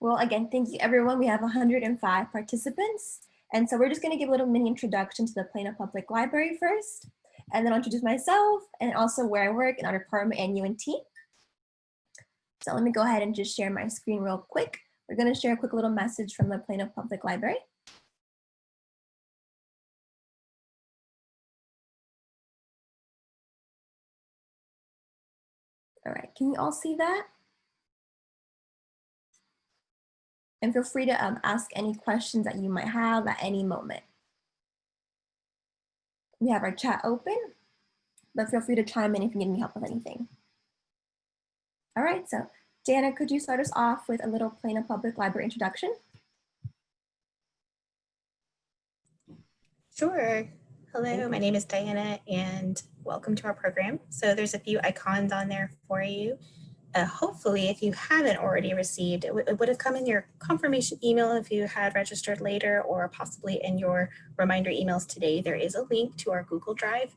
Well, again, thank you everyone. We have 105 participants. And so we're just gonna give a little mini introduction to the Plano Public Library first, and then I'll introduce myself and also where I work in our department and UNT. So let me go ahead and just share my screen real quick. We're gonna share a quick little message from the Plano Public Library. All right, can you all see that? And feel free to ask any questions that you might have at any moment. We have our chat open, but feel free to chime in if you need any help with anything. All right, so Dana, could you start us off with a little Plano Public Library introduction? Sure. Hello, my name is Diana and welcome to our program. So there's a few icons on there for you. Hopefully, if you haven't already received, it would have come in your confirmation email if you had registered later, or possibly in your reminder emails today. There is a link to our Google Drive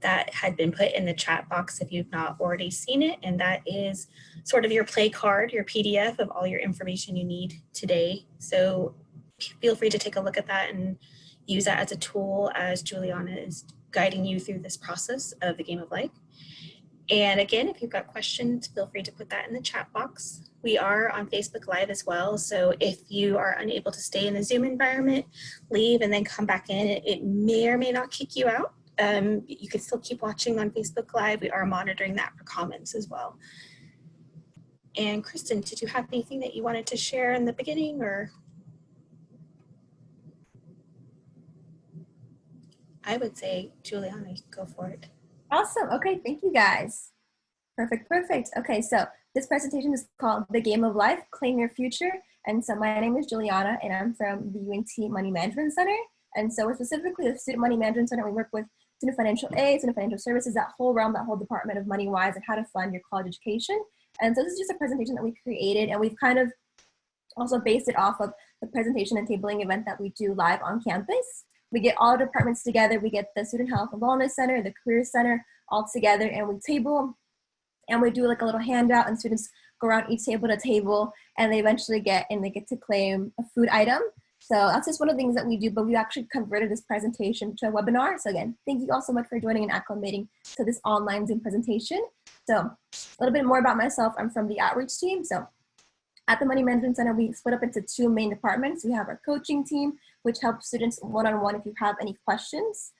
that had been put in the chat box if you've not already seen it. And that is sort of your play card, your PDF of all your information you need today. So feel free to take a look at that and use that as a tool as Juliana is guiding you through this process of the Game of Life. And again, if you've got questions, feel free to put that in the chat box. We are on Facebook Live as well. So if you are unable to stay in the Zoom environment, leave and then come back in. It may or may not kick you out. You can still keep watching on Facebook Live. We are monitoring that for comments as well. And Kristen, did you have anything that you wanted to share in the beginning, or? I would say, Juliana, go for it. Awesome. Okay, thank you guys. Perfect, perfect. Okay, so this presentation is called The Game of Life, Claim Your Future. And so my name is Juliana and I'm from the UNT Money Management Center. And so we're specifically the Student Money Management Center. We work with student financial aid, student financial services, that whole realm, that whole department of money wise and how to fund your college education. And so this is just a presentation that we created, and we've kind of also based it off of the presentation and tabling event that we do live on campus. We get all departments together. We get the Student Health and Wellness Center, the Career Center all together, and we table and we do like a little handout, and students go around each table to table, and they eventually get to claim a food item. So that's just one of the things that we do, but we actually converted this presentation to a webinar. So again, thank you all so much for joining and acclimating to this online Zoom presentation. So a little bit more about myself. I'm from the outreach team. So at the Money Management Center, we split up into two main departments. We have our coaching team, which helps students one-on-one if you have any questions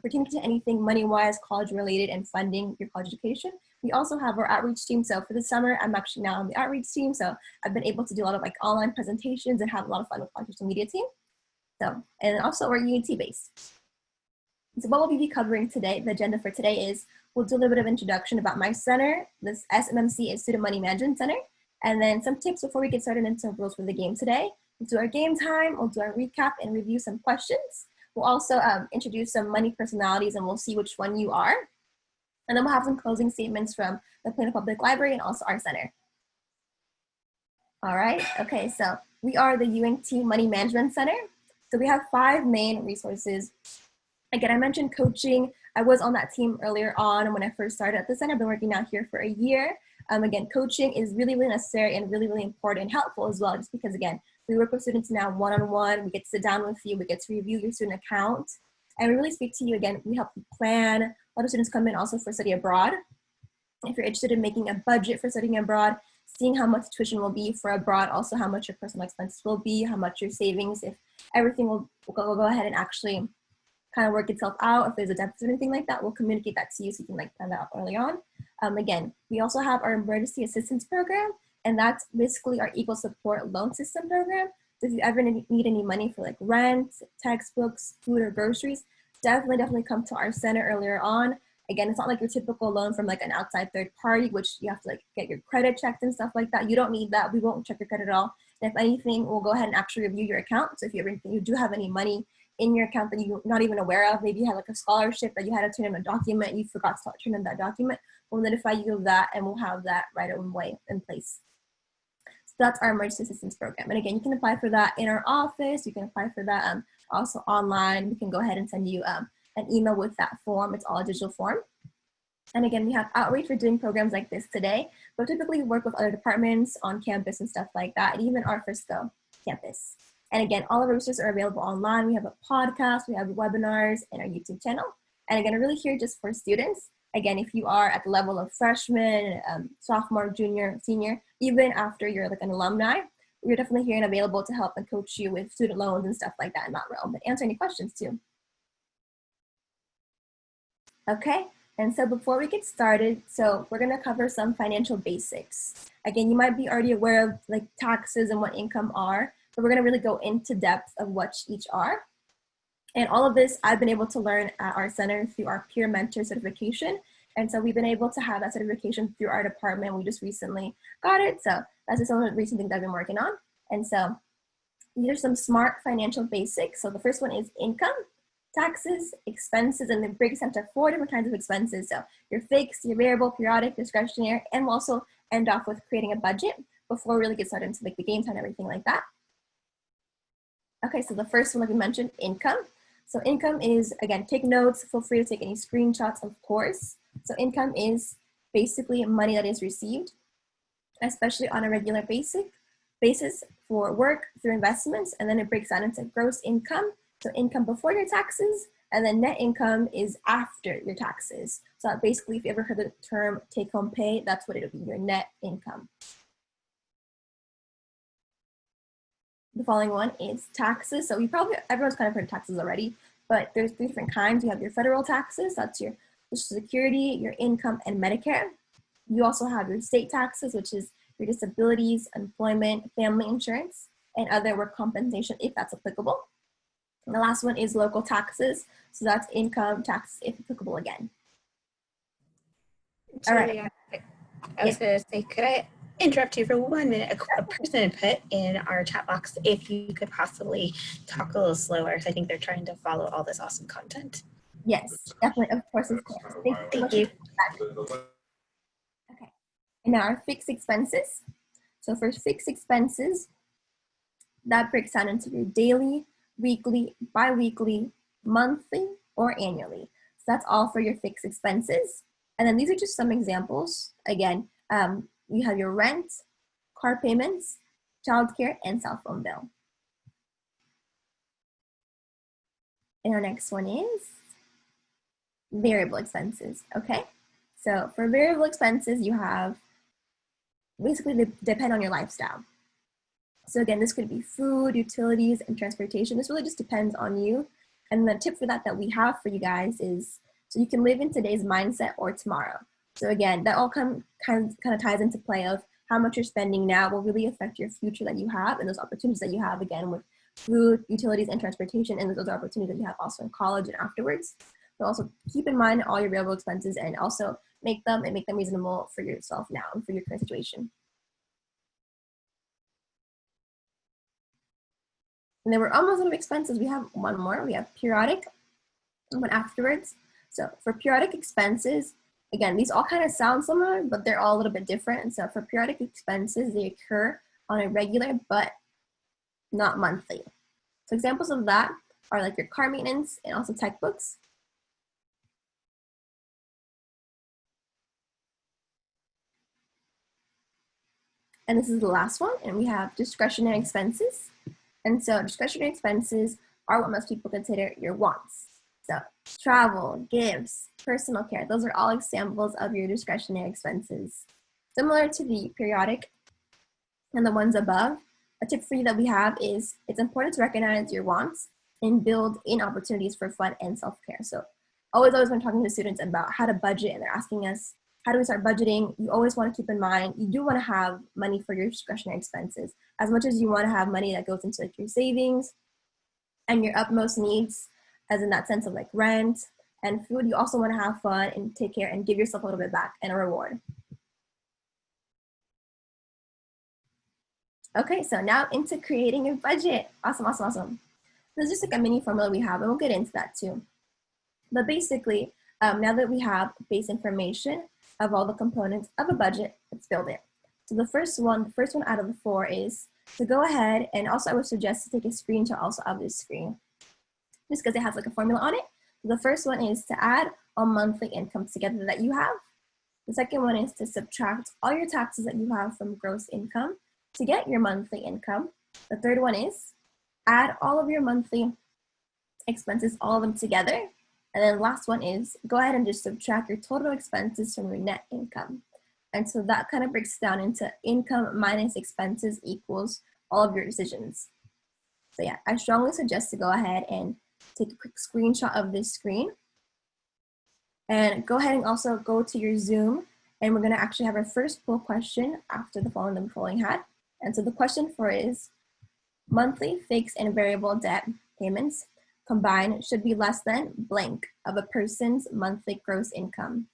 pertaining to anything money-wise, college-related, and funding your college education. We also have our outreach team. So for the summer, I'm actually now on the outreach team. So I've been able to do a lot of like online presentations and have a lot of fun with our social media team. So, and also we're UNT based. So what we'll be covering today, the agenda for today is, we'll do a little bit of introduction about my center. This SMMC is Student Money Management Center. And then some tips before we get started into rules for the game today. We'll do our game time, we'll do our recap and review some questions. We'll also introduce some money personalities, and we'll see which one you are. And then we'll have some closing statements from the Plano Public Library and also our center. All right, okay, so we are the UNT Money Management Center. So we have 5 main resources. Again, I mentioned coaching. I was on that team earlier on when I first started at the center. I've been working out here for a year. Again, coaching is really, really necessary and really, really important and helpful as well, just because, again, we work with students now one-on-one. We get to sit down with you. We get to review your student account. And we really speak to you. Again, we help you plan. A lot of students come in also for study abroad. If you're interested in making a budget for studying abroad, seeing how much tuition will be for abroad, also how much your personal expenses will be, how much your savings, if everything will go ahead and actually kind of work itself out. If there's a deficit or anything like that, we'll communicate that to you so you can like plan that out early on. Again, we also have our emergency assistance program, and that's basically our equal support loan system program. So if you ever need any money for like rent, textbooks, food, or groceries, definitely come to our center earlier on. Again, it's not like your typical loan from like an outside third party, which you have to like get your credit checked and stuff like that. You don't need that. We won't check your credit at all. And if anything, we'll go ahead and actually review your account. So if you do have any money in your account that you're not even aware of, maybe you had like a scholarship that you had to turn in a document, you forgot to turn in that document, we'll notify you of that, and we'll have that right away in place. So that's our emergency assistance program. And again, you can apply for that in our office. You can apply for that also online. We can go ahead and send you an email with that form. It's all a digital form. And again, we have outreach for doing programs like this today, but typically we work with other departments on campus and stuff like that, and even our Frisco campus. And again, all of our resources are available online. We have a podcast, we have webinars, and our YouTube channel. And again, really here just for students. Again, if you are at the level of freshman, sophomore, junior, senior, even after you're like an alumni, we're definitely here and available to help and coach you with student loans and stuff like that in that realm, but answer any questions too. Okay, and so before we get started, so we're gonna cover some financial basics. Again, you might be already aware of like taxes and what income are, but we're gonna really go into depth of what each are. And all of this I've been able to learn at our center through our peer mentor certification. And so we've been able to have that certification through our department. We just recently got it. So that's just some of the recent things I've been working on. And so these are some smart financial basics. So the first one is income, taxes, expenses, and it breaks down to 4 different kinds of expenses. So your fixed, your variable, periodic, discretionary, and we'll also end off with creating a budget before we really get started into like the game time and everything like that. Okay, so the first one, like we mentioned, income. So income is, again, take notes, feel free to take any screenshots, of course. So income is basically money that is received, especially on a regular basis for work through investments, and then it breaks down into gross income, so income before your taxes, and then net income is after your taxes. So basically, if you ever heard the term take-home pay, that's what it'll be, your net income. The following one is taxes. So everyone's kind of heard of taxes already, but there's 3 different kinds. You have your federal taxes, that's your Social Security, your income, and Medicare. You also have your state taxes, which is your disabilities, employment, family insurance, and other work compensation if that's applicable. And the last one is local taxes. So that's income tax if applicable again. All right. I was going to say, could I interrupt you for 1 minute? A person put in our chat box if you could possibly talk a little slower. So I think they're trying to follow all this awesome content. Yes, definitely. Of course, of course. Thank you. Okay. And now our fixed expenses. So for fixed expenses, that breaks down into your daily, weekly, bi-weekly, monthly, or annually. So that's all for your fixed expenses. And then these are just some examples. Again, you have your rent, car payments, childcare, and cell phone bill. And our next one is variable expenses, okay? So for variable expenses, you have, basically they depend on your lifestyle. So again, this could be food, utilities, and transportation. This really just depends on you. And the tip for that we have for you guys is, so you can live in today's mindset or tomorrow. So again, that all kind of ties into play of how much you're spending now will really affect your future that you have and those opportunities that you have, again, with food, utilities, and transportation, and those opportunities that you have also in college and afterwards. So also keep in mind all your variable expenses and also make them reasonable for yourself now and for your current situation. And then we're almost out of expenses. We have one more. We have periodic and one afterwards. So for periodic expenses, again, these all kind of sound similar, but they're all a little bit different. And so for periodic expenses, they occur on a regular but not monthly. So examples of that are like your car maintenance and also textbooks. And this is the last one, and we have discretionary expenses. And so discretionary expenses are what most people consider your wants. So travel, gifts, personal care, those are all examples of your discretionary expenses. Similar to the periodic and the ones above, a tip for you that we have is it's important to recognize your wants and build in opportunities for fun and self-care. So always when talking to students about how to budget and they're asking us, how do we start budgeting? You always want to keep in mind, you do want to have money for your discretionary expenses as much as you want to have money that goes into like your savings and your utmost needs, as in that sense of like rent and food. You also want to have fun and take care and give yourself a little bit back and a reward. Okay, so now into creating a budget. Awesome, awesome, awesome. There's just like a mini formula we have, and we'll get into that too. But basically, now that we have base information of all the components of a budget, let's build it. So the first one out of the 4 is to go ahead, and also I would suggest to take a screenshot also of this screen, just because it has like a formula on it. So the first one is to add all monthly incomes together that you have. The second one is to subtract all your taxes that you have from gross income to get your monthly income. The third one is add all of your monthly expenses, all of them together. And then last one is go ahead and just subtract your total expenses from your net income. And so that kind of breaks down into income minus expenses equals all of your decisions. So yeah, I strongly suggest to go ahead and take a quick screenshot of this screen. And go ahead and also go to your Zoom, and we're gonna actually have our first poll question after the following had. And so the question for it is, monthly fixed and variable debt payments combined should be less than blank of a person's monthly gross income.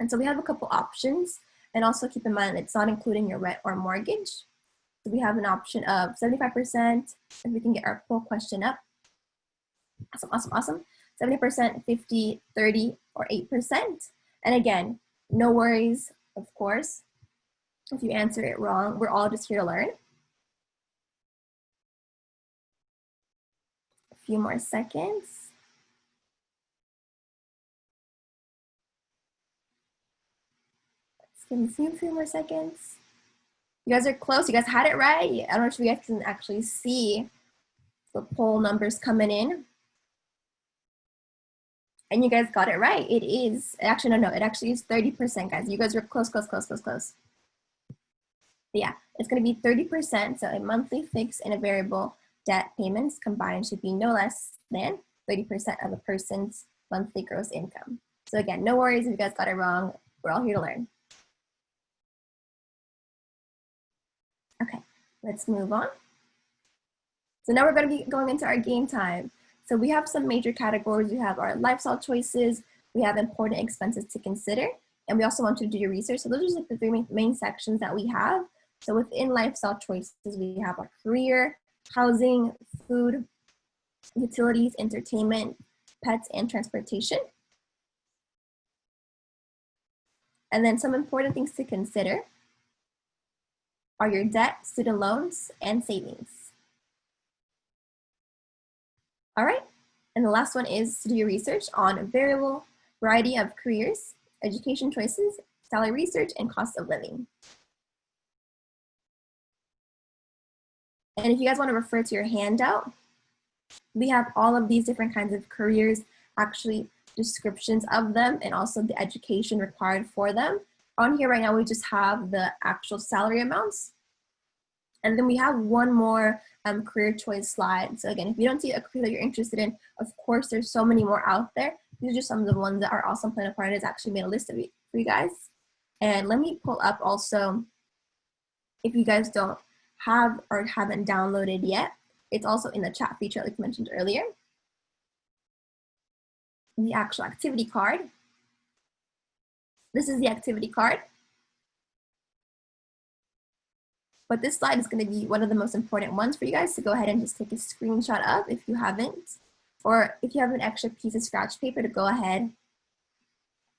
And so we have a couple options, and also keep in mind it's not including your rent or mortgage. So we have an option of 75%, if we can get our poll question up. Awesome. 70%, 50, 30, or 8%. And again, no worries, of course. If you answer it wrong, we're all just here to learn. A few more seconds. Let's give me a few more seconds. You guys are close. You guys had it right. I don't know if you guys can actually see the poll numbers coming in. And you guys got it right. It is, actually, no, it actually is 30%, guys. You guys are close. But yeah, it's gonna be 30%, so a monthly fixed and a variable debt payments combined should be no less than 30% of a person's monthly gross income. So again, no worries if you guys got it wrong. We're all here to learn. Okay, let's move on. So now we're gonna be going into our game time. So we have some major categories. We have our lifestyle choices, we have important expenses to consider, and we also want you to do your research. So those are like the three main sections that we have. So within lifestyle choices, we have our career, housing, food, utilities, entertainment, pets, and transportation. And then some important things to consider are your debt, student loans, and savings. All right, and the last one is to do your research on a variety of careers, education choices, salary research, and cost of living. And if you guys want to refer to your handout, we have all of these different kinds of careers, actually descriptions of them, and also the education required for them. On here right now, we just have the actual salary amounts. And then we have one more career choice slide. So again, if you don't see a career that you're interested in, of course, there's so many more out there. These are just some of the ones that our awesome Plano partner has actually made a list of it for you guys. And let me pull up also, if you guys don't have or haven't downloaded yet, it's also in the chat feature like mentioned earlier. The actual activity card. This is the activity card. But this slide is going to be one of the most important ones for you guys, so go ahead and just take a screenshot of if you haven't, or if you have an extra piece of scratch paper to go ahead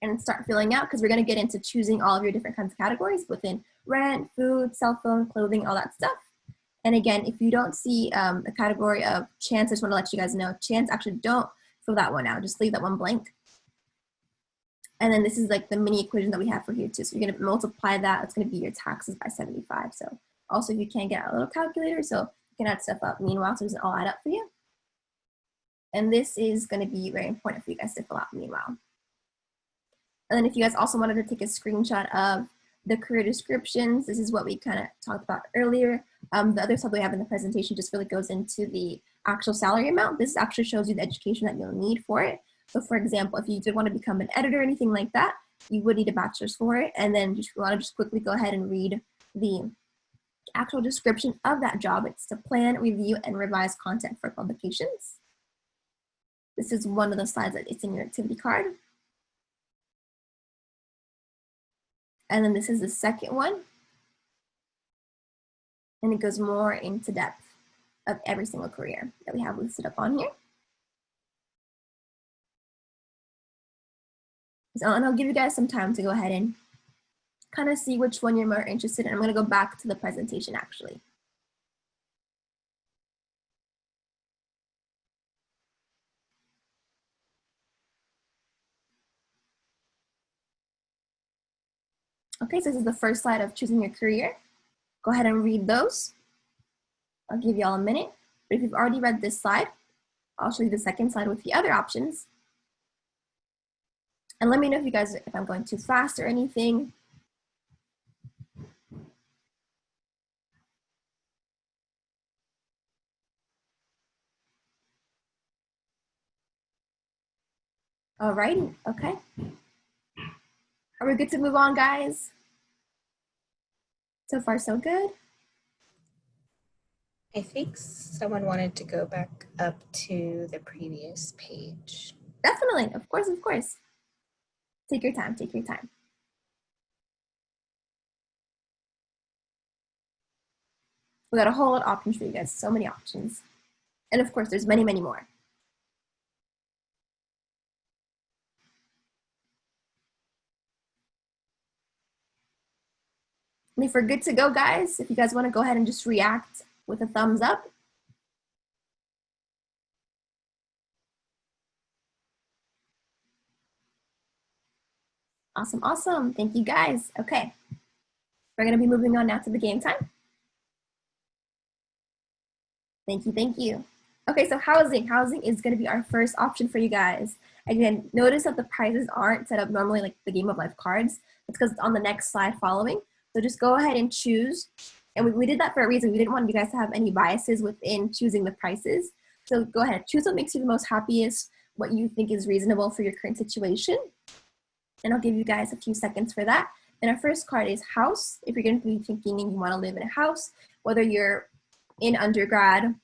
and start filling out, because we're going to get into choosing all of your different kinds of categories within rent, food, cell phone, clothing, all that stuff. And again, if you don't see the category of chance, I just want to let you guys know, chance, actually don't fill that one out, just leave that one blank. And then this is like the mini equation that we have for here too. So you're going to multiply that, it's going to be your taxes by 75. So also, if you can't get a little calculator, so you can add stuff up meanwhile, so it doesn't all add up for you. And this is going to be very important for you guys to fill out meanwhile. And then if you guys also wanted to take a screenshot of the career descriptions, this is what we kind of talked about earlier. The other stuff we have in the presentation just really goes into the actual salary amount. This actually shows you the education that you'll need for it. So for example, if you did want to become an editor or anything like that, you would need a bachelor's for it. And then just want to just quickly go ahead and read the actual description of that job. It's to plan, review, and revise content for publications. This is one of the slides that it's in your activity card. And then this is the second one. And it goes more into depth of every single career that we have listed up on here. So, and I'll give you guys some time to go ahead and kind of see which one you're more interested in. I'm going to go back to the presentation actually. Okay, so this is the first slide of choosing your career. Go ahead and read those. I'll give you all a minute. But if you've already read this slide, I'll show you the second slide with the other options. And let me know if I'm going too fast or anything. Alrighty, okay. Are we good to move on, guys? So far, so good. I think someone wanted to go back up to the previous page. Definitely, of course, of course. Take your time, take your time. We got a whole lot of options for you guys, so many options. And of course, there's many, many more. And if we're good to go, guys, if you guys want to go ahead and just react with a thumbs up. Awesome, awesome. Thank you, guys. Okay. We're going to be moving on now to the game time. Thank you, thank you. Okay, so housing. Housing is going to be our first option for you guys. Again, notice that the prices aren't set up normally like the Game of Life cards. It's because it's on the next slide following. So just go ahead and choose. And we did that for a reason. We didn't want you guys to have any biases within choosing the prices. So go ahead, choose what makes you the most happiest, what you think is reasonable for your current situation. And I'll give you guys a few seconds for that. And our first card is house. If you're going to be thinking and you want to live in a house, whether you're in undergrad,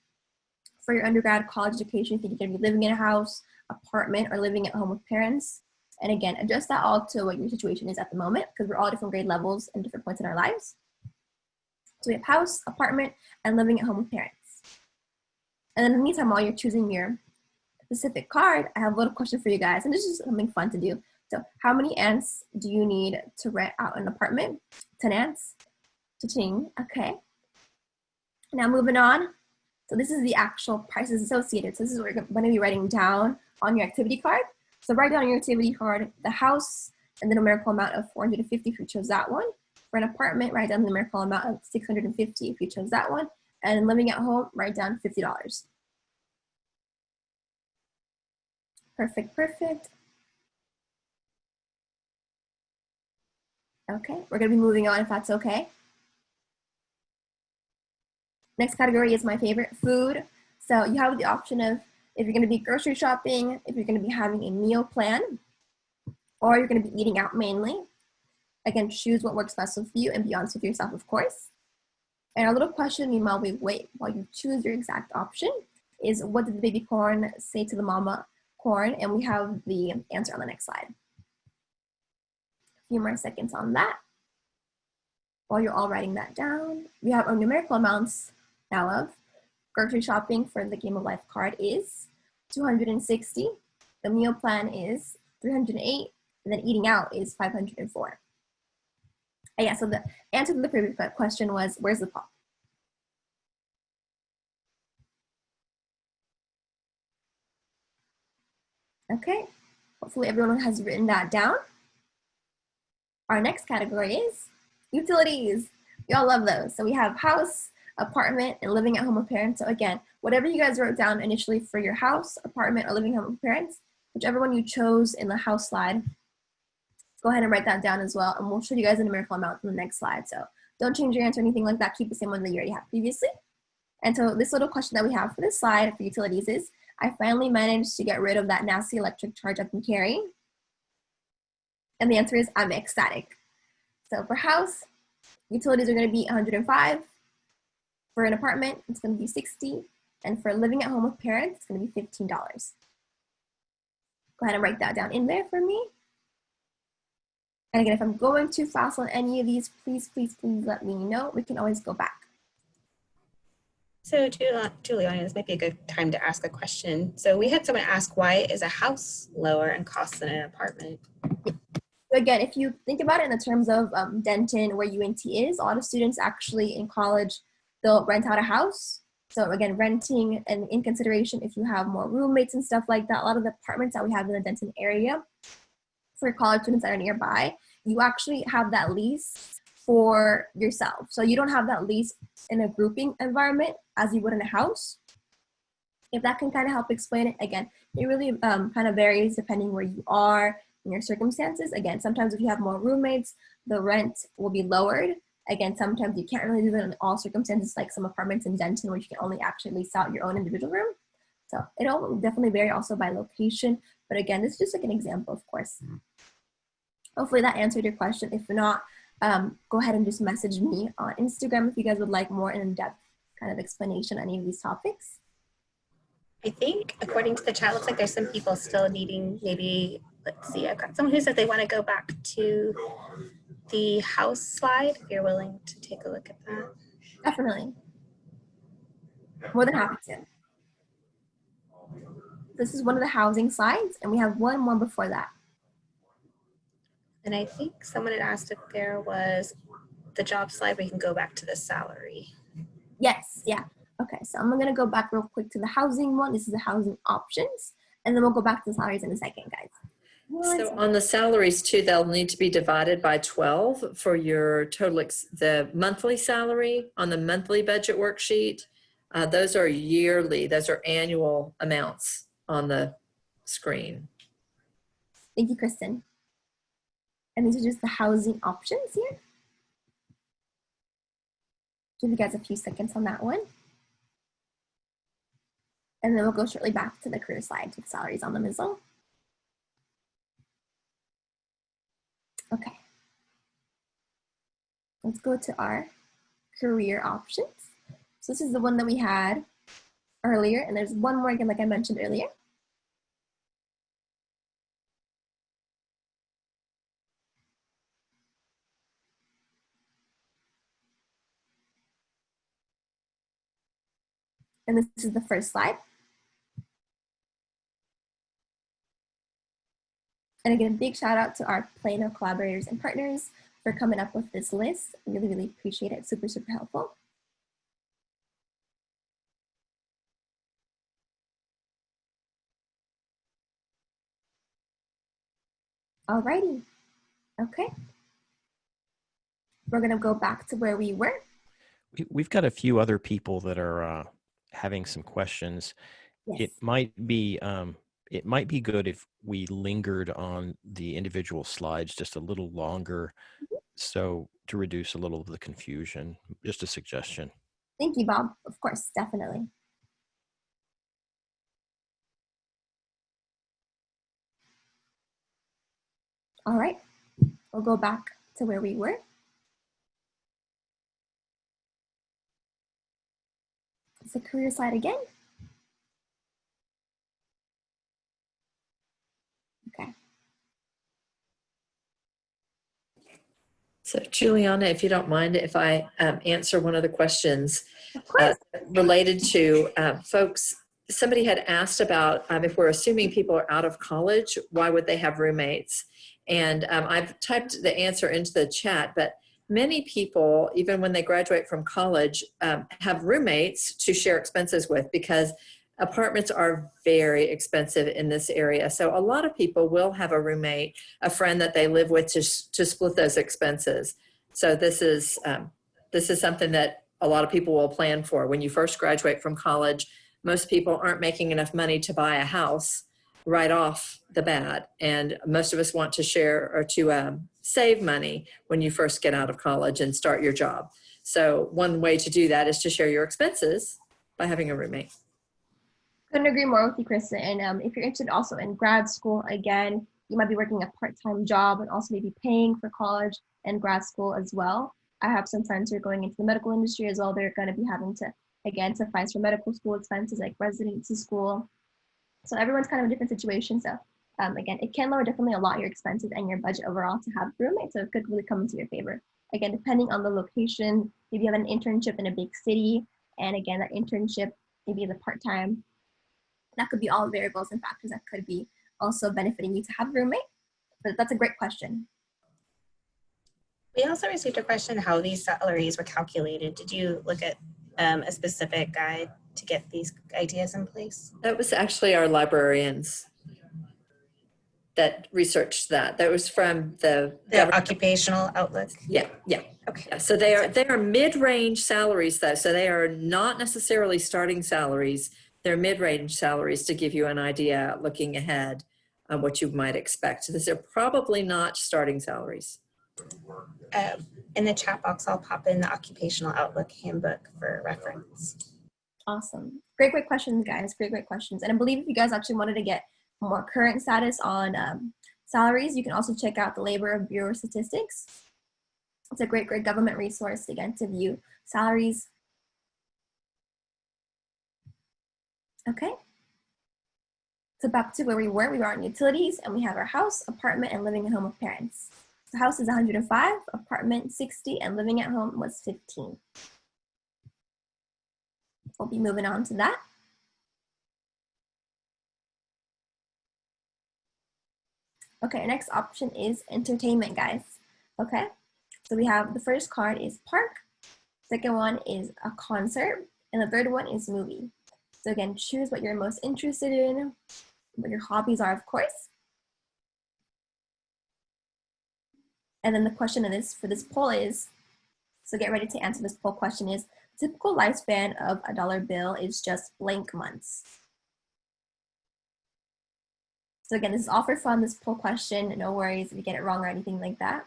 for your undergrad college education, you think you're going to be living in a house, apartment, or living at home with parents. And again, adjust that all to what your situation is at the moment, because we're all different grade levels and different points in our lives. So we have house, apartment, and living at home with parents. And in the meantime, while you're choosing your specific card, I have a little question for you guys, and this is something fun to do. So how many ants do you need to rent out an apartment? 10 ants? Cha-ching, okay. Now moving on. So this is the actual prices associated. So this is what you're going to be writing down on your activity card. So write down on your activity card the house and the numerical amount of 450 if you chose that one. For an apartment, write down the numerical amount of 650 if you chose that one. And living at home, write down $50. Perfect, perfect. Okay, we're going to be moving on if that's okay. Next category is my favorite, food. So you have the option of if you're going to be grocery shopping, if you're going to be having a meal plan, or you're going to be eating out mainly. Again, choose what works best with you and be honest with yourself, of course. And our little question, meanwhile, while you choose your exact option, is what did the baby corn say to the mama corn? And we have the answer on the next slide. A few more seconds on that. While you're all writing that down, we have our numerical amounts now of grocery shopping for the Game of Life card is 260. The meal plan is 308. And then eating out is 504. Yeah, so the answer to the previous question was, where's the pop? Okay, hopefully everyone has written that down. Our next category is utilities. We all love those. So we have house, apartment, and living at home with parents. So again, whatever you guys wrote down initially for your house, apartment, or living at home with parents, whichever one you chose in the house slide, go ahead and write that down as well. And we'll show you guys the numerical amount in the next slide. So don't change your answer or anything like that. Keep the same one that you already had previously. And so this little question that we have for this slide for utilities is, I finally managed to get rid of that nasty electric charge I've been carrying. And the answer is, I'm ecstatic. So for house, utilities are going to be 105. For an apartment, it's going to be 60. And for living at home with parents, it's going to be $15. Go ahead and write that down in there for me. And again, if I'm going too fast on any of these, please, please, please let me know. We can always go back. So Juliana, this might be a good time to ask a question. So we had someone ask, why is a house lower in cost than an apartment? So again, if you think about it in the terms of Denton, where UNT is, a lot of students actually in college, they'll rent out a house. So again, renting, and in consideration, if you have more roommates and stuff like that, a lot of the apartments that we have in the Denton area for college students that are nearby, you actually have that lease for yourself. So you don't have that lease in a grouping environment as you would in a house. If that can kind of help explain it, again, it really kind of varies depending where you are and your circumstances. Again, sometimes if you have more roommates, the rent will be lowered. Again, sometimes you can't really do it in all circumstances, like some apartments in Denton where you can only actually lease out your own individual room. So it'll definitely vary also by location. But again, this is just like an example, of course. Hopefully that answered your question. If not, go ahead and just message me on Instagram if you guys would like more in-depth kind of explanation on any of these topics. I think according to the chat, looks like there's some people still needing maybe, let's see, I've got someone who said they want to go back to the house slide. If you're willing to take a look at that. Definitely. More than happy to. This is one of the housing slides, and we have one more before that. And I think someone had asked if there was the job slide where you can go back to the salary. Yes, yeah. Okay, so I'm gonna go back real quick to the housing one. This is the housing options, and then we'll go back to the salaries in a second, guys. So on the salaries too, they'll need to be divided by 12 for your total, the monthly salary on the monthly budget worksheet. Those are yearly, those are annual amounts on the screen. Thank you, Kristen. And these are just the housing options here. Give you guys a few seconds on that one. And then we'll go shortly back to the career slide with salaries on them as well. Okay. Let's go to our career options. So this is the one that we had earlier, and there's one more again, like I mentioned earlier. And this is the first slide. And again, big shout out to our Plano collaborators and partners for coming up with this list. Really, really appreciate it. Super, super helpful. Alrighty. Okay. We're gonna go back to where we were. We've got a few other people that are having some questions. Yes. It might be good if we lingered on the individual slides just a little longer, so to reduce a little of the confusion. Just a suggestion. Thank you, Bob. Of course, definitely. All right, we'll go back to where we were. It's the career slide again. Okay. So Juliana, if you don't mind, if I answer one of the questions Of course. related to folks, somebody had asked about if we're assuming people are out of college, why would they have roommates? And I've typed the answer into the chat, but many people, even when they graduate from college, have roommates to share expenses with because apartments are very expensive in this area. So a lot of people will have a roommate, a friend that they live with to split those expenses. So this is something that a lot of people will plan for. When you first graduate from college, most people aren't making enough money to buy a house right off the bat. And most of us want to share or to save money when you first get out of college and start your job. So one way to do that is to share your expenses by having a roommate. Couldn't agree more with you, Kristen. And if you're interested also in grad school, again, you might be working a part-time job and also maybe paying for college and grad school as well. I have some friends who are going into the medical industry as well. They're going to be having to, again, suffice for medical school expenses like residency school. So everyone's kind of in a different situation. So again, it can lower definitely a lot your expenses and your budget overall to have roommates. So it could really come into your favor. Again, depending on the location, maybe you have an internship in a big city, and again, that internship maybe is a part-time. That could be all variables and factors that could be also benefiting you to have a roommate. But that's a great question. We also received a question how these salaries were calculated. Did you look at a specific guide to get these ideas in place? That was actually our librarians that researched that. That was from the occupational outlook. Yeah. Okay. Yeah, so they are mid-range salaries though. So they are not necessarily starting salaries. They're mid-range salaries to give you an idea looking ahead of what you might expect. So these are probably not starting salaries. In the chat box, I'll pop in the occupational outlook handbook for reference. Awesome. Great questions, guys. Great questions. And I believe if you guys actually wanted to get more current status on salaries, you can also check out the Labor Bureau Statistics. It's a great government resource, again, to view salaries. Okay. So back to where we were on utilities, and we have our house, apartment, and living at home with parents. The house is 105, apartment 60, and living at home was 15. We'll be moving on to that. Okay, next option is entertainment, guys. Okay, so we have the first card is park, second one is a concert, and the third one is movie. So again, choose what you're most interested in, what your hobbies are, of course. And then the question of this for this poll is, so get ready to answer this poll question is, typical lifespan of a dollar bill is just blank months. So again, this is all for fun, this poll question. No worries if you get it wrong or anything like that.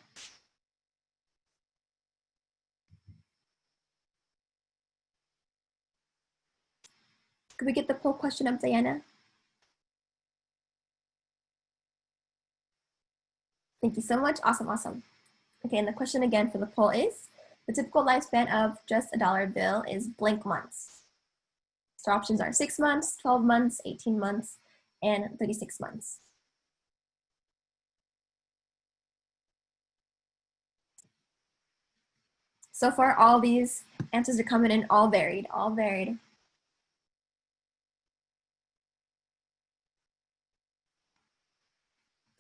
Could we get the poll question up, Diana? Thank you so much. Awesome. Okay, and the question again for the poll is, the typical lifespan of just a dollar bill is blank months. So options are 6 months, 12 months, 18 months, and 36 months. So far, all these answers are coming in all varied.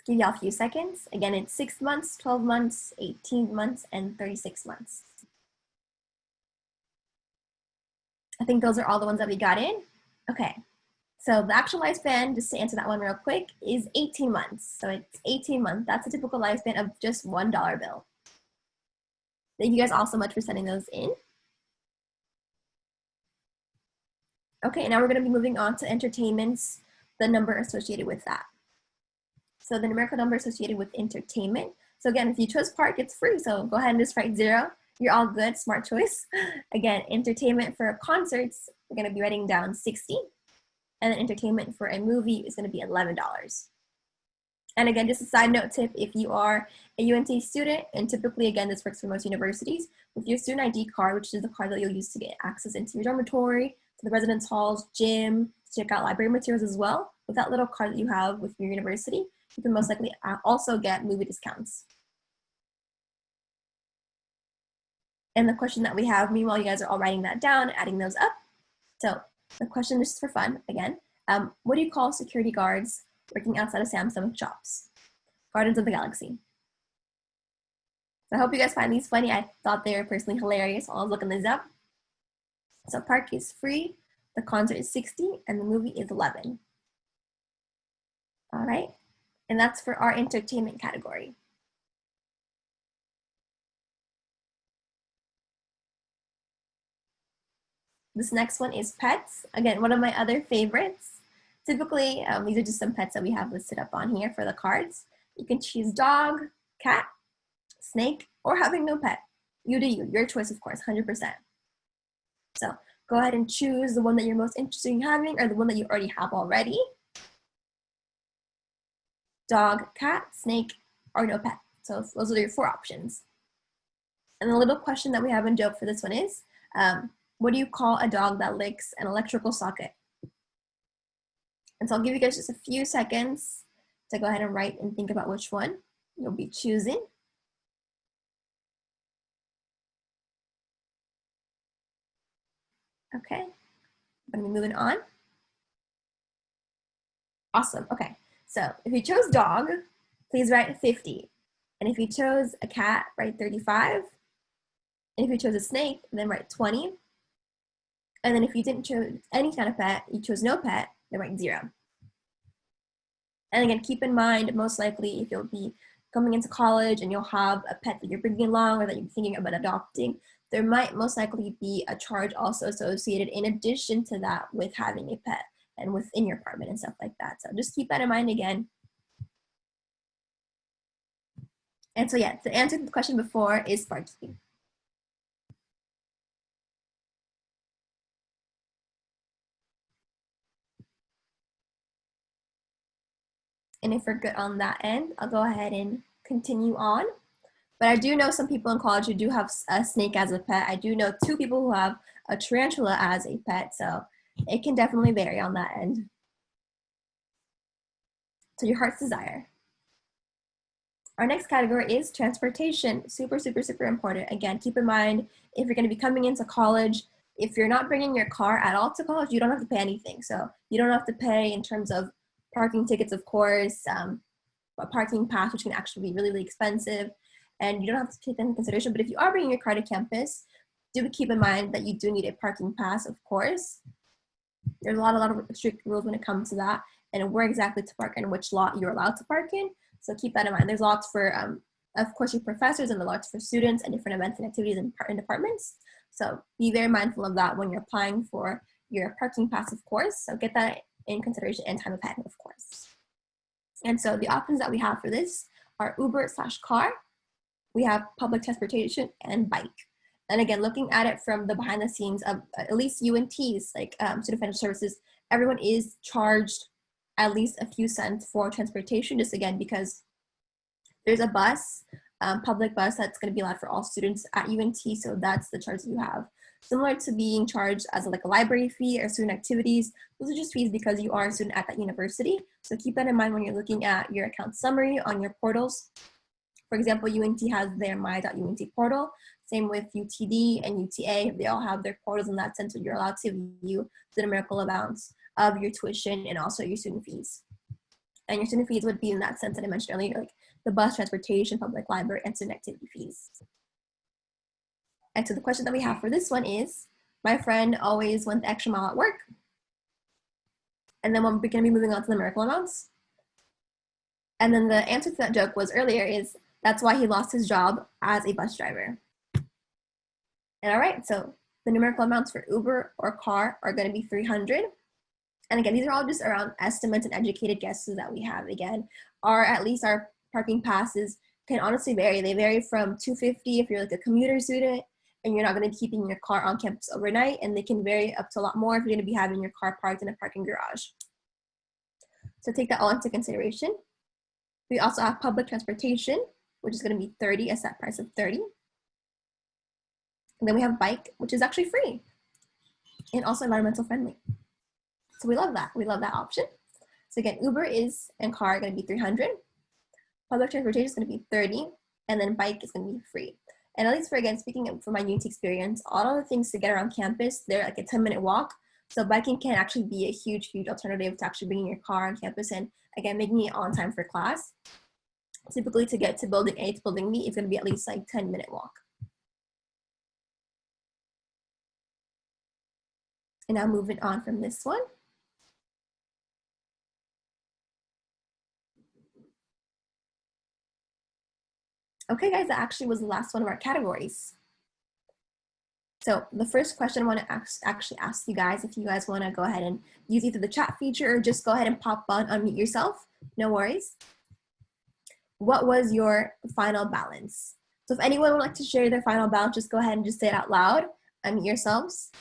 Give y'all a few seconds. Again, it's 6 months, 12 months, 18 months, and 36 months. I think those are all the ones that we got in. Okay, so the actual lifespan, just to answer that one real quick, is 18 months. So it's 18 months. That's a typical lifespan of just $1 bill. Thank you guys all so much for sending those in. Okay, now we're going to be moving on to entertainments, the number associated with that. So the numerical number associated with entertainment. So again, if you chose park, it's free. So go ahead and just write 0. You're all good, smart choice. Again, entertainment for concerts, we're going to be writing down 60. And then entertainment for a movie is going to be $11. And again, just a side note tip, if you are a UNT student, and typically, again, this works for most universities, with your student ID card, which is the card that you'll use to get access into your dormitory, to the residence halls, gym, to check out library materials as well, with that little card that you have with your university, you can most likely also get movie discounts. And the question that we have, meanwhile, you guys are all writing that down, adding those up. So the question is just for fun, again, what do you call security guards working outside of Samsung shops? Guardians of the Galaxy. So I hope you guys find these funny. I thought they were personally hilarious while I was looking this up. So park is free, the concert is 60, and the movie is 11. All right, and that's for our entertainment category. This next one is pets. Again, one of my other favorites. Typically, these are just some pets that we have listed up on here for the cards. You can choose dog, cat, snake, or having no pet. You do you, your choice, of course, 100%. So go ahead and choose the one that you're most interested in having or the one that you already have already. Dog, cat, snake, or no pet. So those are your 4 options. And the little question that we have in joke for this one is, what do you call a dog that licks an electrical socket? And so I'll give you guys just a few seconds to go ahead and write and think about which one you'll be choosing. Okay, I'm gonna be moving on. Awesome, okay. So if you chose dog, please write 50. And if you chose a cat, write 35. And if you chose a snake, then write 20. And then if you didn't choose any kind of pet, you chose no pet, then write 0. And again, keep in mind, most likely if you'll be coming into college and you'll have a pet that you're bringing along or that you're thinking about adopting, there might most likely be a charge also associated in addition to that with having a pet and within your apartment and stuff like that. So just keep that in mind again. And so yeah, to answer the question before is parking. And if we're good on that end, I'll go ahead and continue on. But I do know some people in college who do have a snake as a pet. I do know 2 people who have a tarantula as a pet. So it can definitely vary on that end. So your heart's desire. Our next category is transportation. Super, super, super important. Again, keep in mind, if you're going to be coming into college, if you're not bringing your car at all to college, you don't have to pay anything. So you don't have to pay in terms of parking tickets, of course, a parking pass, which can actually be really, really expensive. And you don't have to take that into consideration. But if you are bringing your car to campus, do keep in mind that you do need a parking pass, of course. There's a lot of strict rules when it comes to that and where exactly to park and which lot you're allowed to park in. So keep that in mind. There's lots for, of course, your professors and the lots for students and different events and activities in departments. So be very mindful of that when you're applying for your parking pass, of course. So get that in consideration and time of payment, of course. And so the options that we have for this are Uber/car. We have public transportation and bike. And again, looking at it from the behind the scenes of at least UNTs, like student financial services, everyone is charged at least a few cents for transportation, just again, because there's a bus, public bus that's gonna be allowed for all students at UNT, so that's the charge that you have. Similar to being charged as like a library fee or student activities, those are just fees because you are a student at that university. So keep that in mind when you're looking at your account summary on your portals. For example, UNT has their my.unt portal. Same with UTD and UTA. They all have their portals in that sense where you're allowed to view the numerical amounts of your tuition and also your student fees. And your student fees would be in that sense that I mentioned earlier, like the bus, transportation, public library, and student activity fees. And so the question that we have for this one is, my friend always went the extra mile at work. And then we're gonna be moving on to the numerical amounts. And then the answer to that joke was earlier is, that's why he lost his job as a bus driver. And all right, so the numerical amounts for Uber or car are going to be 300. And again, these are all just around estimates and educated guesses that we have. Again, at least our parking passes can honestly vary. They vary from $250 if you're like a commuter student and you're not going to be keeping your car on campus overnight, and they can vary up to a lot more if you're going to be having your car parked in a parking garage. So take that all into consideration. We also have public transportation, which is going to be 30, a set price of 30. And then we have bike, which is actually free and also environmental friendly. So we love that. We love that option. So again, Uber and car are going to be 300. Public transportation is going to be 30, and then bike is going to be free. And at least speaking from my UNT experience, all of the things to get around campus, they're like a 10-minute walk. So biking can actually be a huge, huge alternative to actually bringing your car on campus and again, making it on time for class. Typically to get to building A to building B, it's going to be at least like 10-minute walk. And now moving on from this one. Okay, guys, that actually was the last one of our categories. So the first question I want to actually ask you guys, if you guys want to go ahead and use either the chat feature or just go ahead and pop on, unmute yourself, no worries. What was your final balance? So if anyone would like to share their final balance, just go ahead and just say it out loud, unmute yourselves.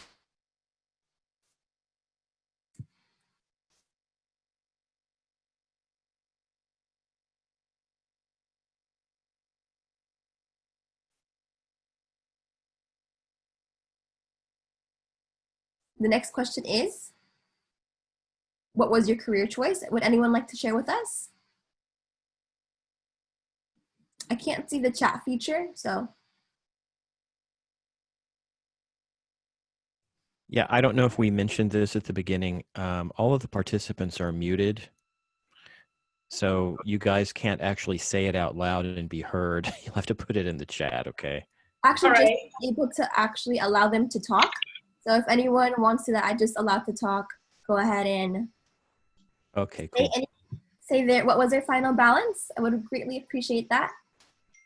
The next question is, what was your career choice? Would anyone like to share with us? I can't see the chat feature, so. Yeah, I don't know if we mentioned this at the beginning. All of the participants are muted. So you guys can't actually say it out loud and be heard. You'll have to put it in the chat, okay? Actually, just able to actually allow them to talk. So if anyone wants to that I just allowed to talk, go ahead and okay, cool. say what was their final balance. I would greatly appreciate that.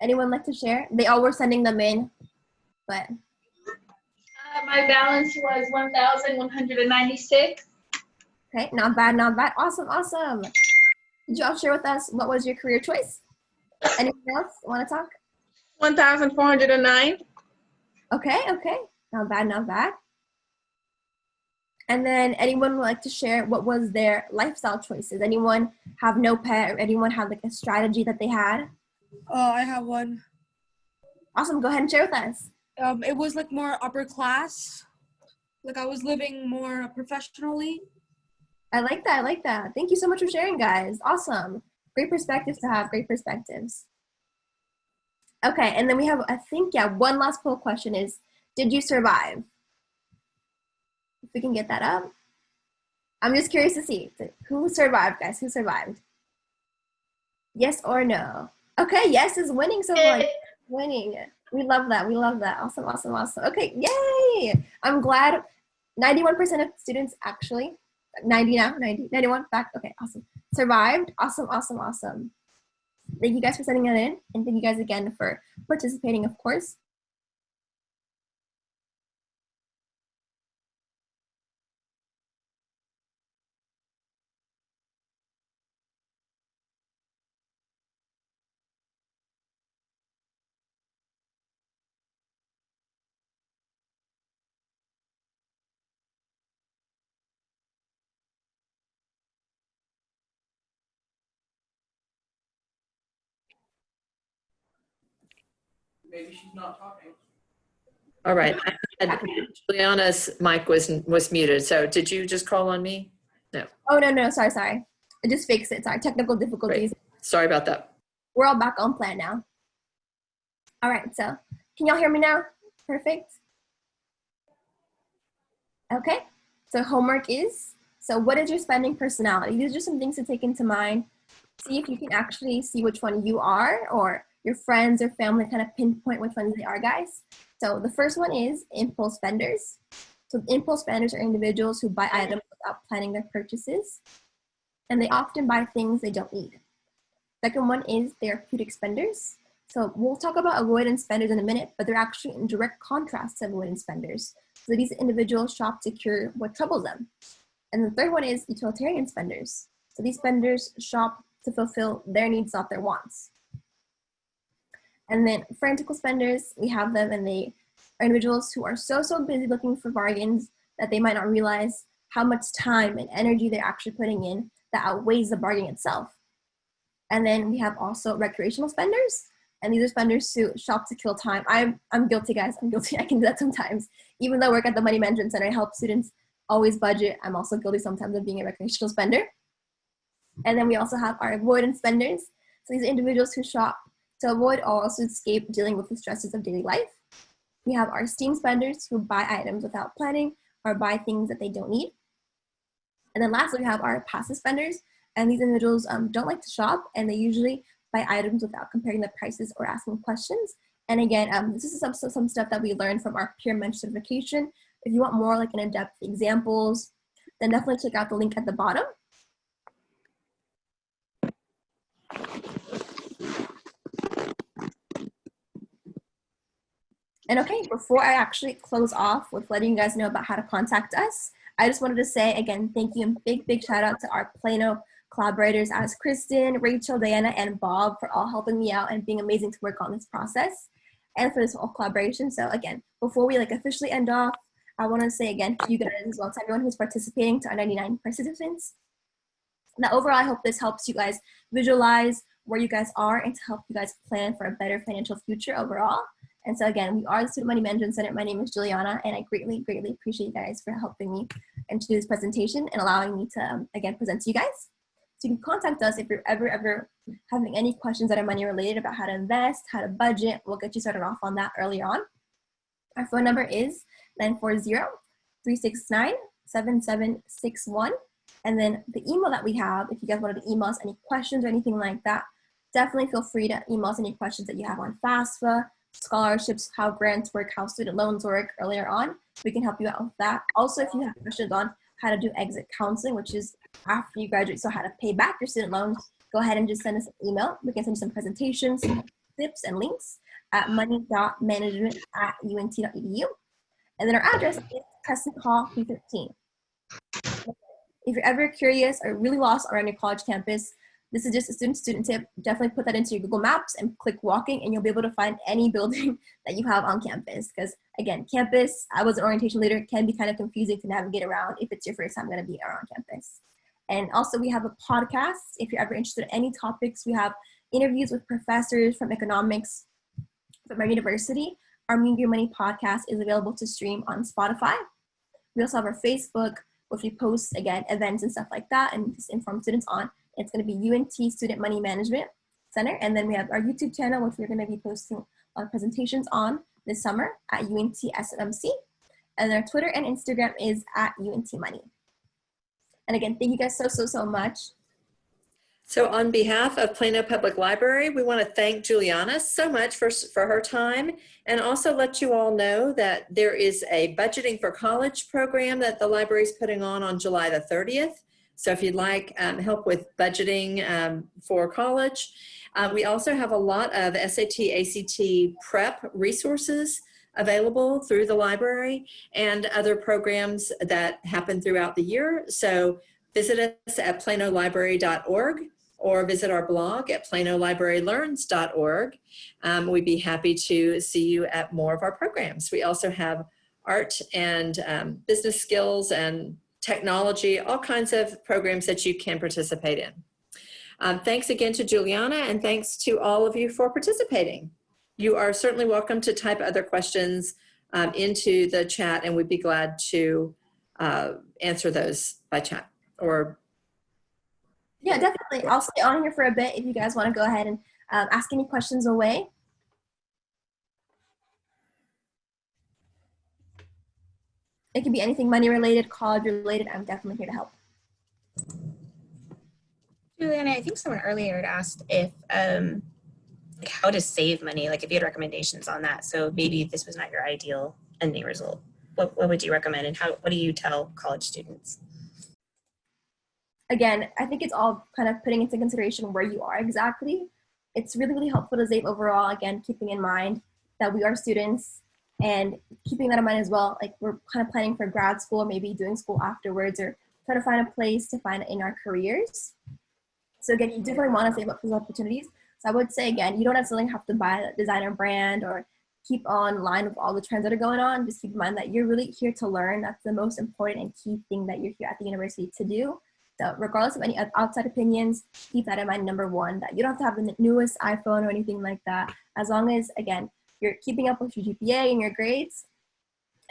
Anyone like to share? They all were sending them in, but My balance was 1,196. okay, not bad, not bad. Awesome, awesome. Did you all share with us what was your career choice? Anyone else want to talk? 1,409. Okay, okay. Not bad, not bad. And then anyone would like to share what was their lifestyle choices? Anyone have no pet or anyone have like a strategy that they had? Oh, I have one. Awesome, go ahead and share with us. It was like more upper class. Like I was living more professionally. I like that, I like that. Thank you so much for sharing, guys. Awesome. Great perspectives to have, great perspectives. Okay, and then we have, I think, yeah, one last poll question is, did you survive? If we can get that up. I'm just curious to see who survived, guys. Who survived? Yes or no? Okay, yes is winning so far. Winning. We love that. We love that. Awesome, awesome, awesome. Okay, yay! I'm glad 91% of students actually, 90 now, 90, 91, back. Okay, awesome. Survived. Awesome, awesome, awesome. Thank you guys for sending that in. And thank you guys again for participating, of course. Maybe she's not talking. All right. Juliana's mic was muted. So did you just call on me? No. Oh, no, sorry. I just fixed it. Sorry, technical difficulties. Great. Sorry about that. We're all back on plan now. All right, so can y'all hear me now? Perfect. Okay, so homework is, so what is your spending personality? These are some things to take into mind. See if you can actually see which one you are, or your friends or family kind of pinpoint which ones they are, guys. So the first one is impulse spenders. So impulse spenders are individuals who buy items without planning their purchases, and they often buy things they don't need. Second one is therapeutic spenders. So we'll talk about avoidance spenders in a minute, but they're actually in direct contrast to avoidance spenders. So these individuals shop to cure what troubles them. And the third one is utilitarian spenders. So these spenders shop to fulfill their needs, not their wants. And then frantical spenders, we have them, and they are individuals who are so busy looking for bargains that they might not realize how much time and energy they're actually putting in that outweighs the bargain itself. And then we have also recreational spenders, and these are spenders who shop to kill time. I'm guilty, guys. I'm guilty. I can do that sometimes. Even though I work at the Money Management Center, I help students always budget. I'm also guilty sometimes of being a recreational spender. And then we also have our avoidance spenders. So these are individuals who shop to avoid or also escape dealing with the stresses of daily life. We have our steam spenders who buy items without planning or buy things that they don't need. And then lastly, we have our passive spenders. And these individuals don't like to shop, and they usually buy items without comparing the prices or asking questions. And again, this is some stuff that we learned from our peer mentor certification. If you want more like an in-depth examples, then definitely check out the link at the bottom. And okay, before I actually close off with letting you guys know about how to contact us, I just wanted to say again, thank you and big shout out to our Plano collaborators as Kristen, Rachel, Diana, and Bob for all helping me out and being amazing to work on this process and for this whole collaboration. So again, before we officially end off, I want to say again to you guys as well, to everyone who's participating, to our 99 participants, that overall I hope this helps you guys visualize where you guys are and to help you guys plan for a better financial future overall. And so again, we are the Student Money Management Center. My name is Juliana, and I greatly appreciate you guys for helping me and to do this presentation and allowing me to, again, present to you guys. So you can contact us if you're ever having any questions that are money related about how to invest, how to budget. We'll get you started off on that earlier on. Our phone number is 940-369-7761. And then the email that we have, if you guys wanted to email us any questions or anything like that, definitely feel free to email us any questions that you have on FAFSA, scholarships, how grants work, how student loans work earlier on. We can help you out with that. Also, if you have questions on how to do exit counseling, which is after you graduate, so how to pay back your student loans, go ahead and just send us an email. We can send you some presentations, tips, and links at money.management@unt.edu. And then our address is Crescent Hall 313. If you're ever curious or really lost around your college campus, this is just a student tip. Definitely put that into your Google Maps and click walking, and you'll be able to find any building that you have on campus. Because again, campus, I was an orientation leader, can be kind of confusing to navigate around if it's your first time going to be around campus. And also we have a podcast. If you're ever interested in any topics, we have interviews with professors from economics from our university. Our Mean Your Money podcast is available to stream on Spotify. We also have our Facebook, which we post, again, events and stuff like that, and just inform students on. It's going to be UNT Student Money Management Center. And then we have our YouTube channel, which we're going to be posting presentations on this summer at UNT SMC. And our Twitter and Instagram is at UNT Money. And again, thank you guys so much. So on behalf of Plano Public Library, we want to thank Juliana so much for her time, and also let you all know that there is a Budgeting for College program that the library is putting on July the 30th. So if you'd like help with budgeting for college, we also have a lot of SAT, ACT prep resources available through the library and other programs that happen throughout the year. So visit us at planolibrary.org or visit our blog at planolibrarylearns.org. We'd be happy to see you at more of our programs. We also have art and business skills and technology, all kinds of programs that you can participate in. Thanks again to Juliana, and thanks to all of you for participating. You are certainly welcome to type other questions into the chat, and we'd be glad to answer those by chat. Or Yeah, definitely. I'll stay on here for a bit if you guys want to go ahead and ask any questions away. It can be anything money related, college related. I'm definitely here to help. Juliana, I think someone earlier had asked if like how to save money, like if you had recommendations on that. So maybe this was not your ideal ending result. What would you recommend, and what do you tell college students? Again, I think it's all kind of putting into consideration where you are exactly. It's really helpful to save overall, again, keeping in mind that we are students, and keeping that in mind as well, like we're kind of planning for grad school, or maybe doing school afterwards, or trying to find a place to find in our careers. So again, you definitely want to save up for those opportunities. So I would say, again, you don't necessarily have to buy a designer brand or keep on line with all the trends that are going on. Just keep in mind that you're really here to learn. That's the most important and key thing that you're here at the university to do. So regardless of any outside opinions, keep that in mind, number one, that you don't have to have the newest iPhone or anything like that. As long as, again, you're keeping up with your GPA and your grades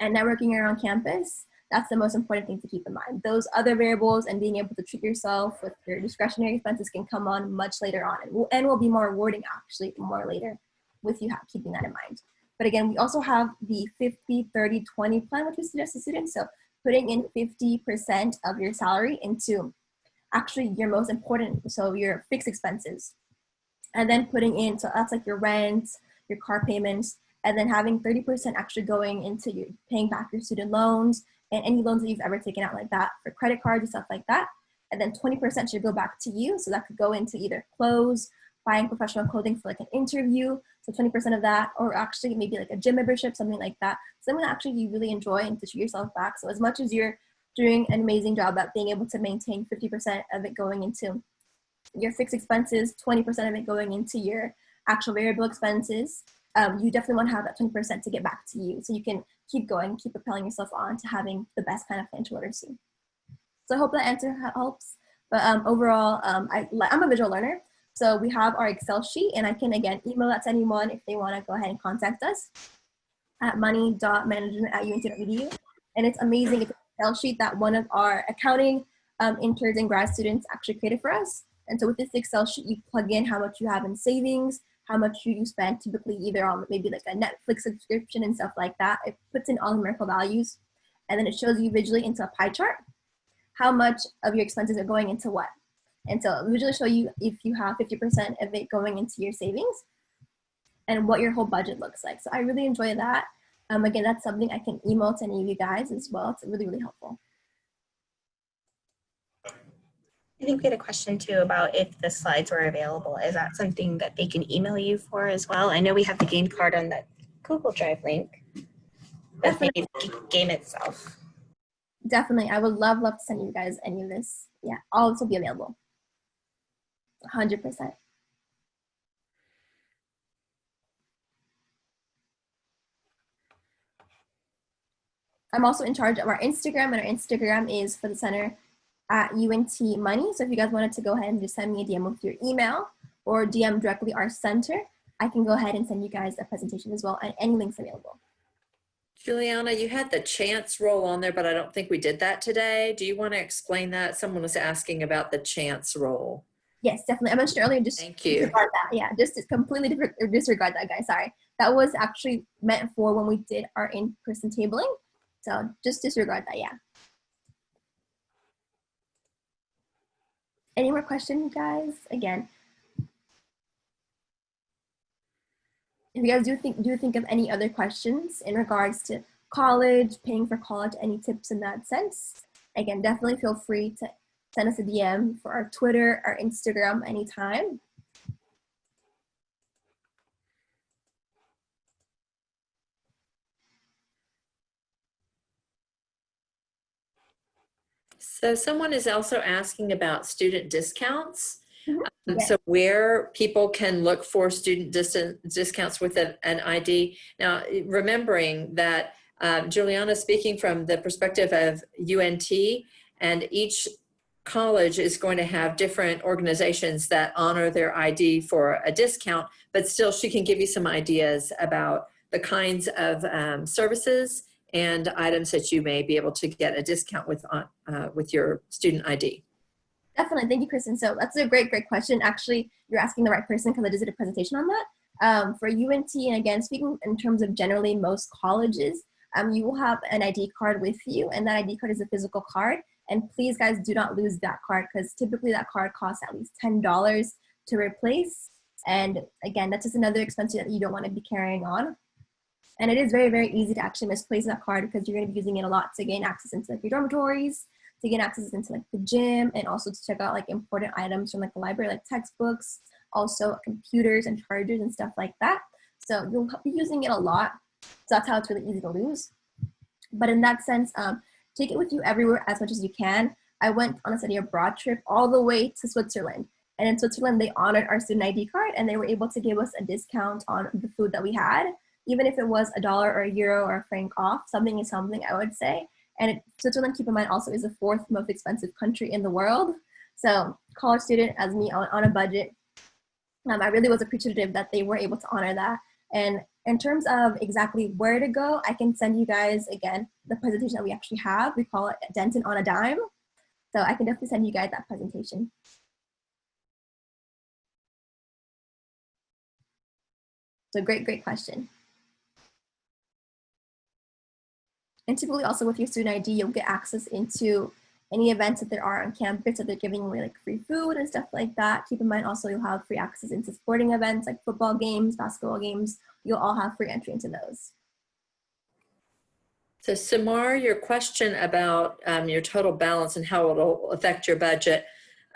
and networking around campus, that's the most important thing to keep in mind. Those other variables and being able to treat yourself with your discretionary expenses can come on much later on, and will be more rewarding actually more later with you keeping that in mind. But again, we also have the 50-30-20 plan, which we suggest to students. So putting in 50% of your salary into actually your most important, so your fixed expenses, and then putting in, so that's like your rent, your car payments, and then having 30% actually going into your paying back your student loans and any loans that you've ever taken out like that for credit cards and stuff like that. And then 20% should go back to you. So that could go into either clothes, buying professional clothing for like an interview, so 20% of that, or actually maybe like a gym membership, something like that. Something that actually you really enjoy and to treat yourself back. So as much as you're doing an amazing job at being able to maintain 50% of it going into your fixed expenses, 20% of it going into your actual variable expenses, you definitely want to have that 20% to get back to you, so you can keep going, keep propelling yourself on to having the best kind of financial literacy. So I hope that answer helps. But overall, I'm a visual learner. So we have our Excel sheet, and I can, again, email that to anyone if they want to go ahead and contact us at money.management@unt.edu. And it's amazing. It's an Excel sheet that one of our accounting interns and grad students actually created for us. And so with this Excel sheet, you plug in how much you have in savings, how much you spend typically either on maybe like a Netflix subscription and stuff like that. It puts in all numerical values, and then it shows you visually into a pie chart how much of your expenses are going into what. And so it visually show you if you have 50% of it going into your savings and what your whole budget looks like. So I really enjoy that. Again, that's something I can email to any of you guys as well. It's really helpful. think we had a question too about if the slides were available. Is that something that they can email you for as well? I know we have the game card on the Google Drive link, but maybe the game itself. Definitely. I would love to send you guys any of this. Yeah, all this will be available. 100%. I'm also in charge of our Instagram, and our Instagram is for the center at UNT Money. So if you guys wanted to go ahead and just send me a DM with your email or DM directly our center, I can go ahead and send you guys a presentation as well and any links available. Juliana, you had the chance roll on there, but I don't think we did that today. Do you want to explain that? Someone was asking about the chance roll. Yes, definitely. I mentioned earlier, just Thank you. disregard that. Yeah, just completely disregard that, guys. Sorry. That was actually meant for when we did our in-person tabling. So just disregard that, yeah. Any more questions, guys? Again, if you guys do think of any other questions in regards to college, paying for college, any tips in that sense, again, definitely feel free to send us a DM for our Twitter, our Instagram, anytime. So someone is also asking about student discounts. Yes. So where people can look for student discounts with an ID. Now, remembering that Juliana speaking from the perspective of UNT, and each college is going to have different organizations that honor their ID for a discount, but still she can give you some ideas about the kinds of services and items that you may be able to get a discount with your student ID. Definitely. Thank you, Kristen. So that's a great question. Actually, you're asking the right person because I just did a presentation on that. For UNT, and again, speaking in terms of generally most colleges, you will have an ID card with you, and that ID card is a physical card. And please, guys, do not lose that card because typically that card costs at least $10 to replace. And again, that's just another expense that you don't want to be carrying on. And it is very, very easy to actually misplace that card because you're going to be using it a lot to gain access into like your dormitories, to gain access into like the gym, and also to check out like important items from like the library, like textbooks, also computers and chargers and stuff like that. So you'll be using it a lot. So that's how it's really easy to lose. But in that sense, take it with you everywhere as much as you can. I went on a study abroad trip all the way to Switzerland. And in Switzerland, they honored our student ID card and they were able to give us a discount on the food that we had, even if it was $1 or €1 or a franc off. Something is something, I would say. And Switzerland, keep in mind, also is the 4th most expensive country in the world. So college student as me on a budget, I really was appreciative that they were able to honor that. And in terms of exactly where to go, I can send you guys, again, the presentation that we actually have. We call it Denton on a Dime. So I can definitely send you guys that presentation. So great question. And typically also with your student ID, you'll get access into any events that there are on campus that they're giving away like free food and stuff like that. Keep in mind also you'll have free access into sporting events like football games, basketball games. You'll all have free entry into those. So Samar, your question about your total balance and how it'll affect your budget,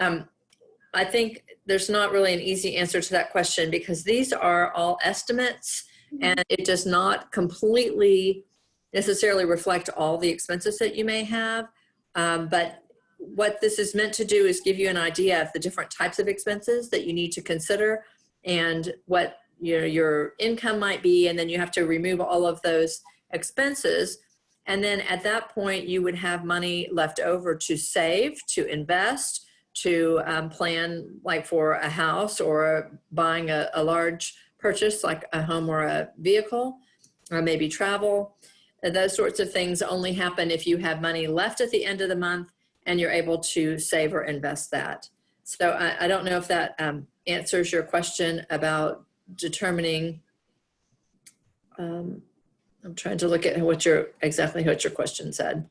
I think there's not really an easy answer to that question because these are all estimates and it does not completely necessarily reflect all the expenses that you may have. But what this is meant to do is give you an idea of the different types of expenses that you need to consider and what your income might be. And then you have to remove all of those expenses. And then at that point, you would have money left over to save, to invest, to plan like for a house or buying a large purchase like a home or a vehicle, or maybe travel. Those sorts of things only happen if you have money left at the end of the month and you're able to save or invest that. So I don't know if that answers your question about determining. I'm trying to look at exactly what your question said.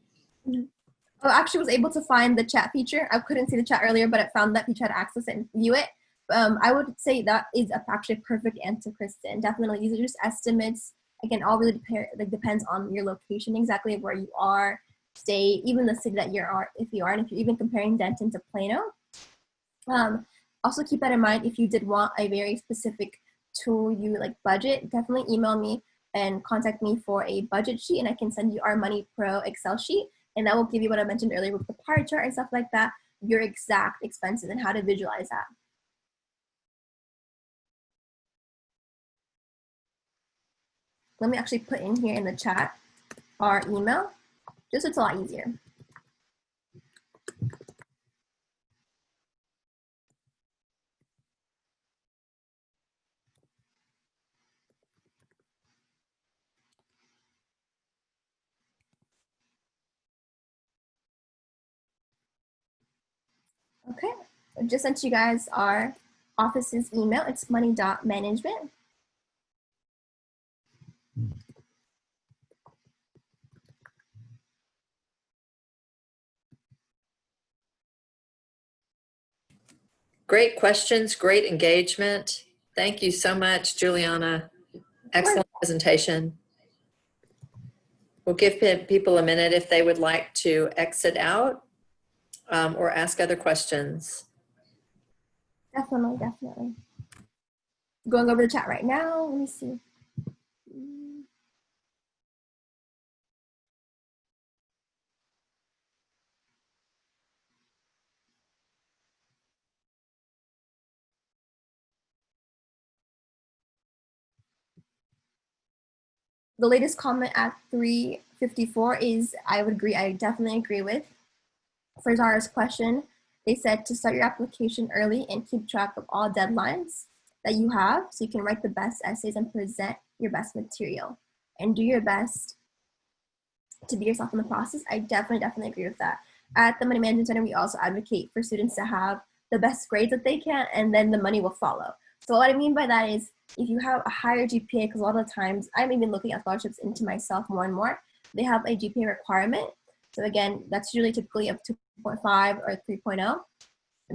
I actually was able to find the chat feature. I couldn't see the chat earlier, but I found that feature to access it and view it. I would say that is actually a perfect answer, Kristen. Definitely, these are just estimates. Again, all really depends on your location, exactly where you are, state, even the city that you are, if you're even comparing Denton to Plano. Also keep that in mind. If you did want a very specific tool you like budget, definitely email me and contact me for a budget sheet, and I can send you our Money Pro Excel sheet, and that will give you what I mentioned earlier with the pie chart and stuff like that, your exact expenses and how to visualize that. Let me actually put in here in the chat our email, just so it's a lot easier. Okay, I just sent you guys our office's email. It's money.management. Great questions, great engagement. Thank you so much, Juliana. Excellent presentation. We'll give people a minute if they would like to exit out or ask other questions. Definitely, definitely. Going over the chat right now. Let me see. The latest comment at 3:54 is, I would agree, I definitely agree with. For Zara's question, they said to start your application early and keep track of all deadlines that you have so you can write the best essays and present your best material and do your best to be yourself in the process. I definitely agree with that. At the Money Management Center, we also advocate for students to have the best grades that they can, and then the money will follow. So what I mean by that is if you have a higher GPA, because a lot of the times I'm even looking at scholarships into myself more and more, they have a GPA requirement. So again, that's usually typically of 2.5 or 3.0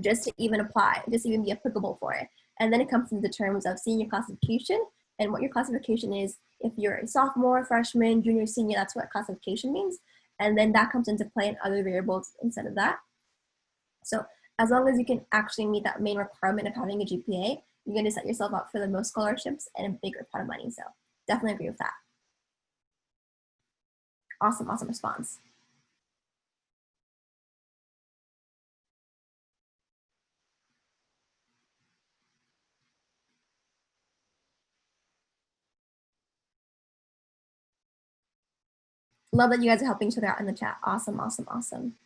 just to even apply, just to even be applicable for it. And then it comes into terms of seeing your classification and what your classification is. If you're a sophomore, freshman, junior, senior, that's what classification means. And then that comes into play in other variables instead of that. So as long as you can actually meet that main requirement of having a GPA, you're going to set yourself up for the most scholarships and a bigger pot of money. So definitely agree with that. Awesome, awesome response. Love that you guys are helping each other out in the chat. Awesome, awesome, awesome.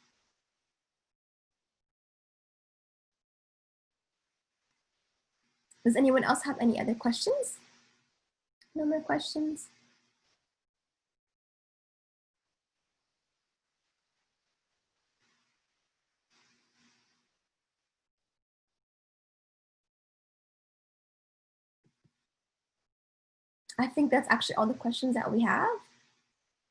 Does anyone else have any other questions? No more questions? I think that's actually all the questions that we have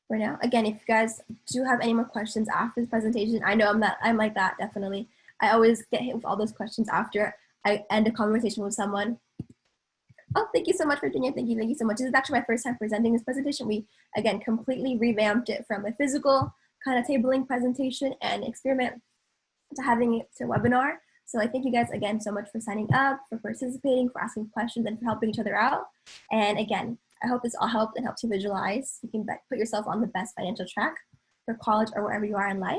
for now. Again, if you guys do have any more questions after the presentation, I know I'm like that, definitely. I always get hit with all those questions after I end a conversation with someone. Oh, thank you so much, Virginia. Thank you so much. This is actually my first time presenting this presentation. We, again, completely revamped it from a physical kind of tabling presentation and experiment to having it to a webinar. So I thank you guys again so much for signing up, for participating, for asking questions, and for helping each other out. And again, I hope this all helped and helps you visualize. You can put yourself on the best financial track for college or wherever you are in life.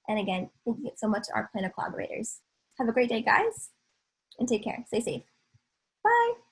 And again, thank you so much to our Plano collaborators. Have a great day, guys, and take care. Stay safe. Bye.